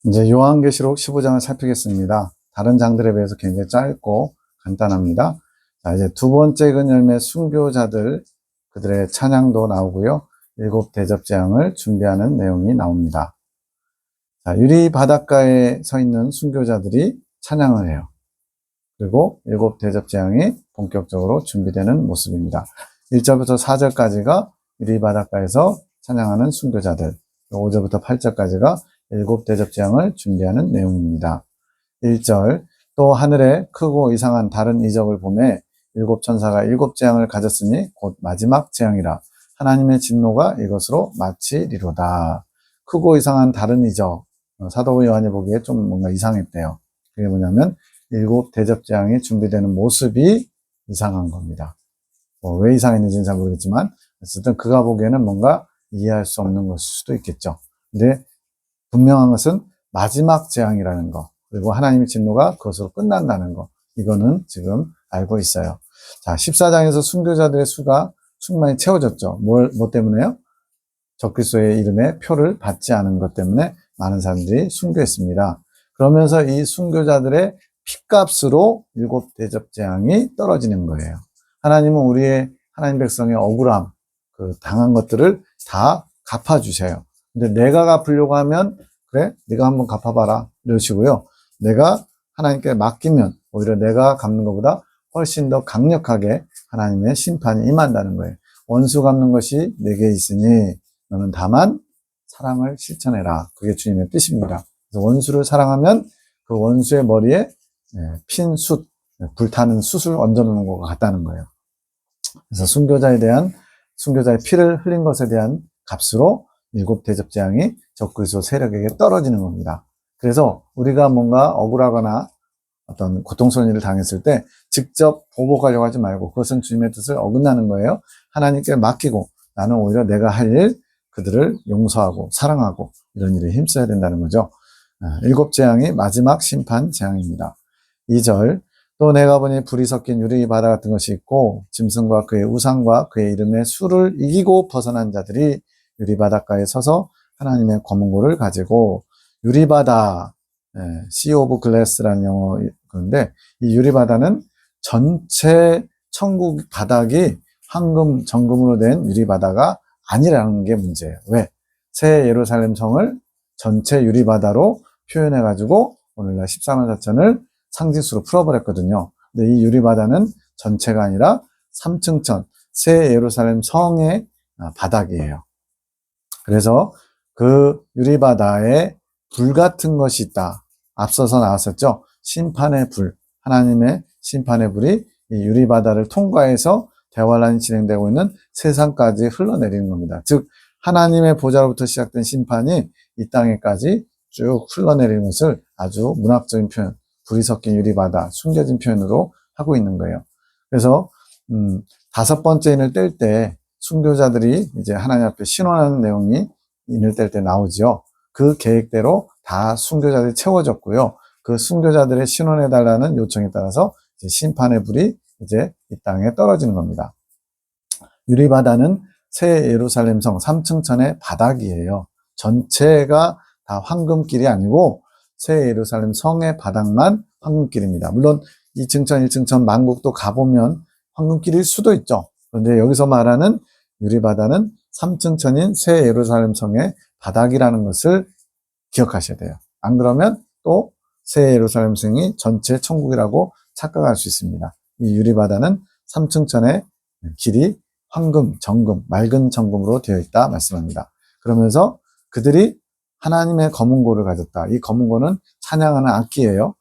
이제 요한계시록 15장을 살피겠습니다. 다른 장들에 비해서 굉장히 짧고 간단합니다. 자, 이제 두 번째 근 열매 순교자들, 그들의 찬양도 나오고요. 일곱 대접재앙을 준비하는 내용이 나옵니다. 자, 유리 바닷가에 서 있는 순교자들이 찬양을 해요. 그리고 일곱 대접재앙이 본격적으로 준비되는 모습입니다. 1절부터 4절까지가 유리 바닷가에서 찬양하는 순교자들, 5절부터 8절까지가 일곱 대접재앙을 준비하는 내용입니다. 1절, 또 하늘에 크고 이상한 다른 이적을 보매 일곱 천사가 일곱 재앙을 가졌으니 곧 마지막 재앙이라. 하나님의 진노가 이것으로 마치리로다. 크고 이상한 다른 이적, 사도 요한이 보기에 좀 뭔가 이상했대요. 그게 뭐냐면 일곱 대접재앙이 준비되는 모습이 이상한 겁니다. 왜 이상했는지는 잘 모르겠지만 어쨌든 그가 보기에는 뭔가 이해할 수 없는 것일 수도 있겠죠. 근데 분명한 것은 마지막 재앙이라는 거, 그리고 하나님의 진노가 그것으로 끝난다는 거, 이거는 지금 알고 있어요. 자, 14장에서 순교자들의 수가 충만히 채워졌죠. 뭐 때문에요? 적그리스도의 이름에 표를 받지 않은 것 때문에 많은 사람들이 순교했습니다. 그러면서 이 순교자들의 핏값으로 일곱 대접 재앙이 떨어지는 거예요. 하나님은 하나님 백성의 억울함, 당한 것들을 다 갚아주세요. 근데 내가 갚으려고 하면, 그래, 네가 한번 갚아봐라, 이러시고요. 내가 하나님께 맡기면 오히려 내가 갚는 것보다 훨씬 더 강력하게 하나님의 심판이 임한다는 거예요. 원수 갚는 것이 내게 있으니 너는 다만 사랑을 실천해라. 그게 주님의 뜻입니다. 그래서 원수를 사랑하면 그 원수의 머리에 핀 숯, 불타는 숯을 얹어놓는 것 같다는 거예요. 그래서 순교자의 피를 흘린 것에 대한 값으로 일곱 대접 재앙이 적그리스도 세력에게 떨어지는 겁니다. 그래서 우리가 뭔가 억울하거나 어떤 고통스러운 일을 당했을 때 직접 보복하려고 하지 말고 그것은 주님의 뜻을 어긋나는 거예요. 하나님께 맡기고 나는 오히려 내가 할 일, 그들을 용서하고 사랑하고 이런 일에 힘써야 된다는 거죠. 일곱 재앙이 마지막 심판 재앙입니다. 2절, 또 내가 보니 불이 섞인 유리 바다 같은 것이 있고 짐승과 그의 우상과 그의 이름의 수를 이기고 벗어난 자들이 유리 바닷가에 서서 하나님의 검은고를 가지고, 유리바다, Sea of Glass라는 영어 그런데 이 유리바다는 전체 천국 바닥이 황금, 정금으로 된 유리바다가 아니라는 게 문제예요. 왜? 새 예루살렘 성을 전체 유리바다로 표현해가지고 오늘날 14만 4천을 상징수로 풀어버렸거든요. 근데 이 유리바다는 전체가 아니라 3층천, 새 예루살렘 성의 바닥이에요. 그래서 그 유리바다에 불 같은 것이 있다. 앞서서 나왔었죠. 심판의 불, 하나님의 심판의 불이 이 유리바다를 통과해서 대환란이 진행되고 있는 세상까지 흘러내리는 겁니다. 즉 하나님의 보좌로부터 시작된 심판이 이 땅에까지 쭉 흘러내리는 것을 아주 문학적인 표현, 불이 섞인 유리바다, 숨겨진 표현으로 하고 있는 거예요. 그래서 다섯 번째 인을 뗄 때 순교자들이 이제 하나님 앞에 신원하는 내용이 인을 뗄 때 나오죠. 그 계획대로 다 순교자들이 채워졌고요. 그 순교자들의 신원해달라는 요청에 따라서 이제 심판의 불이 이제 이 땅에 떨어지는 겁니다. 유리바다는 새 예루살렘 성 3층천의 바닥이에요. 전체가 다 황금길이 아니고 새 예루살렘 성의 바닥만 황금길입니다. 물론 2층천, 1층천 만국도 가보면 황금길일 수도 있죠. 그런데 여기서 말하는 유리바다는 3층천인 새 예루살렘 성의 바닥이라는 것을 기억하셔야 돼요. 안 그러면 또 새 예루살렘 성이 전체 천국이라고 착각할 수 있습니다. 이 유리바다는 3층천의 길이 황금, 정금, 맑은 정금으로 되어 있다 말씀합니다. 그러면서 그들이 하나님의 검은고를 가졌다. 이 검은고는 찬양하는 악기예요.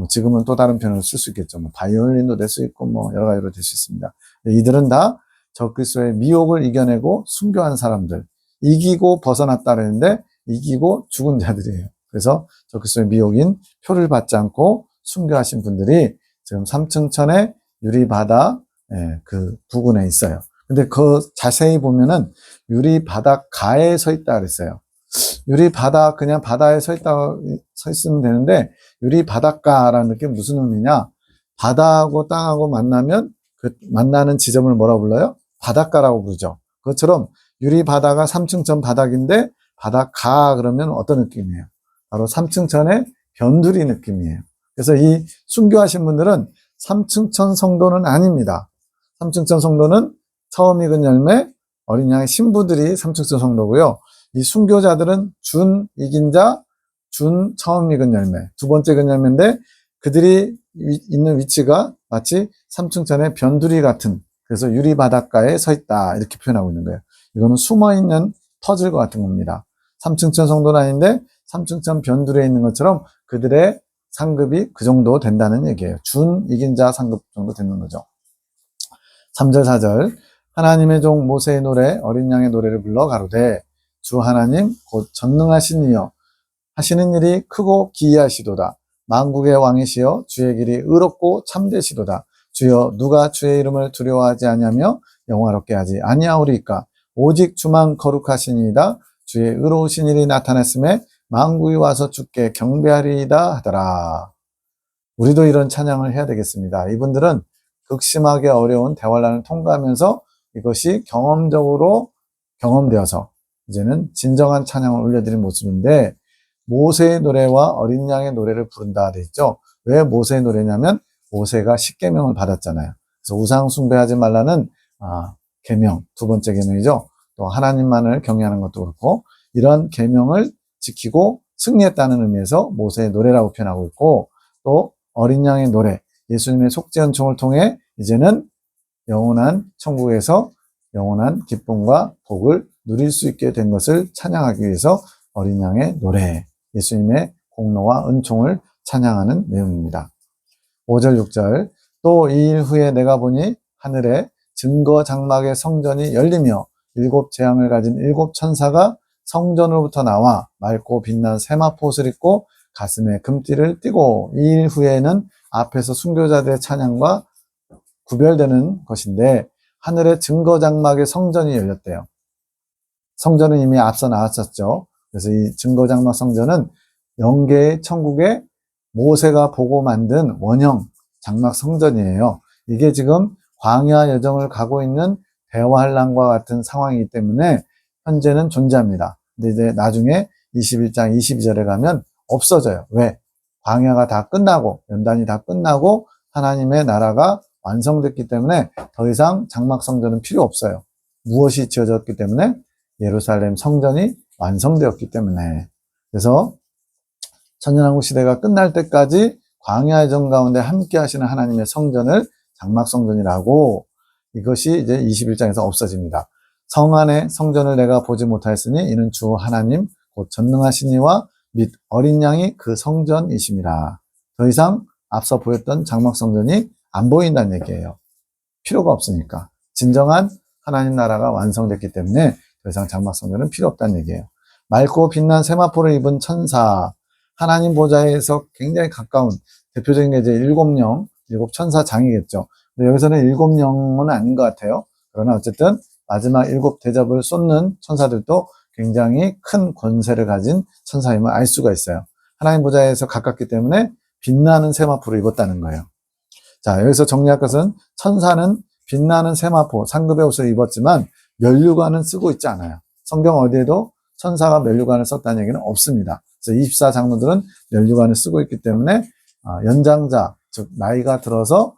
지금은 또 다른 표현을 쓸 수 있겠죠. 바이올린도 될 수 있고 여러 가지로 될 수 있습니다. 이들은 다 적그리스도의 미혹을 이겨내고 순교한 사람들, 이기고 벗어났다 그랬는데 이기고 죽은 자들이에요. 그래서 적그리스도의 미혹인 표를 받지 않고 순교하신 분들이 지금 3층천의 유리바다 그 부근에 있어요. 근데 자세히 보면은 유리바닷가에 서 있다 그랬어요. 유리바다, 그냥 바다에 서 있으면 되는데 유리바닷가라는 게 무슨 의미냐? 바다하고 땅하고 만나면 그 만나는 지점을 뭐라고 불러요? 바닷가라고 부르죠. 그것처럼 유리바다가 3층천 바닥인데 바닷가 그러면 어떤 느낌이에요? 바로 삼층천의 변두리 느낌이에요. 그래서 이 순교하신 분들은 삼층천 성도는 아닙니다. 삼층천 성도는 처음 익은 열매, 어린 양의 신부들이 삼층천 성도고요. 이 순교자들은 준 익은 자, 준 처음 익은 열매, 두 번째 익은 열매인데 그들이 있는 위치가 마치 삼층천의 변두리 같은, 그래서 유리 바닷가에 서 있다 이렇게 표현하고 있는 거예요. 이거는 숨어있는 퍼즐과 같은 겁니다. 삼층천 성도는 아닌데 삼층천 변두리에 있는 것처럼 그들의 상급이 그 정도 된다는 얘기예요. 준 이긴 자 상급 정도 되는 거죠. 3절 4절 하나님의 종 모세의 노래 어린 양의 노래를 불러 가로되 주 하나님 곧 전능하신 이여 하시는 일이 크고 기이하시도다. 만국의 왕이시여 주의 길이 의롭고 참되시도다. 주여 누가 주의 이름을 두려워하지 아니하며 영화롭게 하지 아니하오리까. 오직 주만 거룩하시니이다. 주의 의로우신 일이 나타났음에 만국이 와서 주께 경배하리이다 하더라. 우리도 이런 찬양을 해야 되겠습니다. 이분들은 극심하게 어려운 대환란을 통과하면서 이것이 경험적으로 경험되어서 이제는 진정한 찬양을 올려드린 모습인데, 모세의 노래와 어린 양의 노래를 부른다 돼 있죠. 왜 모세의 노래냐면 모세가 십계명을 받았잖아요. 그래서 우상 숭배하지 말라는 계명, 두 번째 계명이죠. 또 하나님만을 경외하는 것도 그렇고 이런 계명을 지키고 승리했다는 의미에서 모세의 노래라고 표현하고 있고, 또 어린 양의 노래, 예수님의 속죄연총을 통해 이제는 영원한 천국에서 영원한 기쁨과 복을 누릴 수 있게 된 것을 찬양하기 위해서 어린 양의 노래, 예수님의 공로와 은총을 찬양하는 내용입니다. 5절 6절 또 이 일 후에 내가 보니 하늘에 증거 장막의 성전이 열리며 일곱 재앙을 가진 일곱 천사가 성전으로부터 나와 맑고 빛난 세마포옷을 입고 가슴에 금띠를 띠고, 이 일 후에는 앞에서 순교자들의 찬양과 구별되는 것인데 하늘의 증거 장막의 성전이 열렸대요. 성전은 이미 앞서 나왔었죠. 그래서 이 증거 장막 성전은 영계의 천국에 모세가 보고 만든 원형 장막 성전이에요. 이게 지금 광야 여정을 가고 있는 대환란과 같은 상황이기 때문에 현재는 존재합니다. 근데 이제 나중에 21장 22절에 가면 없어져요. 왜? 광야가 다 끝나고 연단이 다 끝나고 하나님의 나라가 완성됐기 때문에 더 이상 장막 성전은 필요 없어요. 무엇이 지어졌기 때문에? 예루살렘 성전이 완성되었기 때문에. 그래서 천년왕국 시대가 끝날 때까지 광야의 정 가운데 함께 하시는 하나님의 성전을 장막 성전이라고, 이것이 이제 21장에서 없어집니다. 성 안에 성전을 내가 보지 못하였으니 이는 주 하나님 곧 전능하신 이와 및 어린 양이 그 성전이심이라. 더 이상 앞서 보였던 장막 성전이 안 보인다는 얘기예요. 필요가 없으니까. 진정한 하나님 나라가 완성됐기 때문에 더 이상 장막 성전은 필요 없다는 얘기예요. 맑고 빛난 세마포를 입은 천사, 하나님 보좌에서 굉장히 가까운 대표적인 게 이제 일곱 천사 장이겠죠. 근데 여기서는 일곱 영은 아닌 것 같아요. 그러나 어쨌든 마지막 일곱 대접을 쏟는 천사들도 굉장히 큰 권세를 가진 천사임을 알 수가 있어요. 하나님 보좌에서 가깝기 때문에 빛나는 세마포를 입었다는 거예요. 자, 여기서 정리할 것은 천사는 빛나는 세마포, 상급의 옷을 입었지만 면류관은 쓰고 있지 않아요. 성경 어디에도 천사가 면류관을 썼다는 얘기는 없습니다. 그래서 24장로들은 면류관을 쓰고 있기 때문에 연장자, 즉 나이가 들어서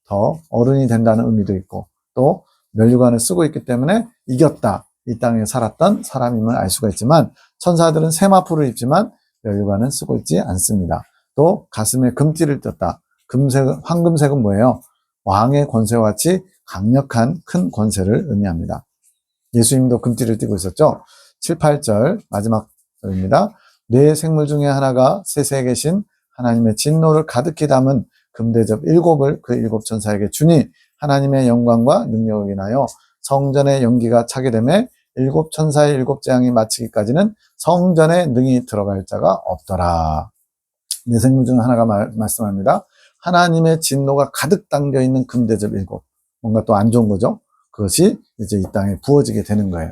더 어른이 된다는 의미도 있고, 또 면류관을 쓰고 있기 때문에 이겼다, 이 땅에 살았던 사람임을 알 수가 있지만, 천사들은 세마포를 입지만 면류관은 쓰고 있지 않습니다. 또 가슴에 금띠를 떴다. 황금색은 뭐예요? 왕의 권세와 같이 강력한 큰 권세를 의미합니다. 예수님도 금띠를 띠고 있었죠. 7, 8절 마지막 절입니다. 네 생물 중에 하나가 셋에 계신 하나님의 진노를 가득히 담은 금대접 7을 그 7천사에게 주니 하나님의 영광과 능력을 인하여 성전의 연기가 차게 되매 7천사의 7재앙이 마치기까지는 성전에 능히 들어갈 자가 없더라. 네 생물 중 하나가 말씀합니다. 하나님의 진노가 가득 담겨 있는 금대접 7. 뭔가 또 안 좋은 거죠. 그것이 이제 이 땅에 부어지게 되는 거예요.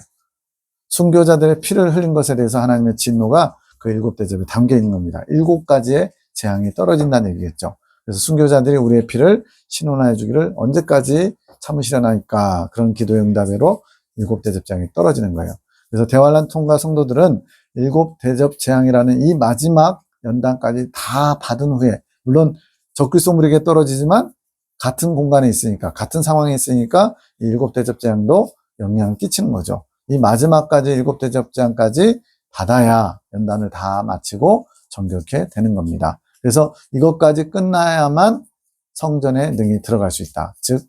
순교자들의 피를 흘린 것에 대해서 하나님의 진노가 그 7대접에 담겨 있는 겁니다. 7가지의 재앙이 떨어진다는 얘기겠죠. 그래서 순교자들이 우리의 피를 신원하여 주기를 언제까지 참으시려나이까, 그런 기도의 응답으로 7대접 재앙이 떨어지는 거예요. 그래서 대환란 통과 성도들은 일곱 대접 재앙이라는 이 마지막 연단까지 다 받은 후에, 물론 적그리스도물에게 떨어지지만 같은 공간에 있으니까, 같은 상황에 있으니까 이 일곱 대접 재앙도 영향을 끼치는 거죠. 이 마지막까지 일곱 대접 재앙까지 받아야 연단을 다 마치고 정결케 되는 겁니다. 그래서 이것까지 끝나야만 성전에 능히 들어갈 수 있다. 즉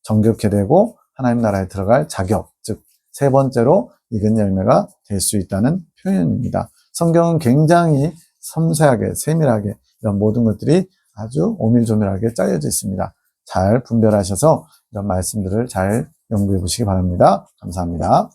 정결케 되고 하나님 나라에 들어갈 자격, 즉 세 번째로 익은 열매가 될 수 있다는 표현입니다. 성경은 굉장히 섬세하게 세밀하게 이런 모든 것들이 아주 오밀조밀하게 짜여져 있습니다. 잘 분별하셔서 이런 말씀들을 잘 연구해 보시기 바랍니다. 감사합니다.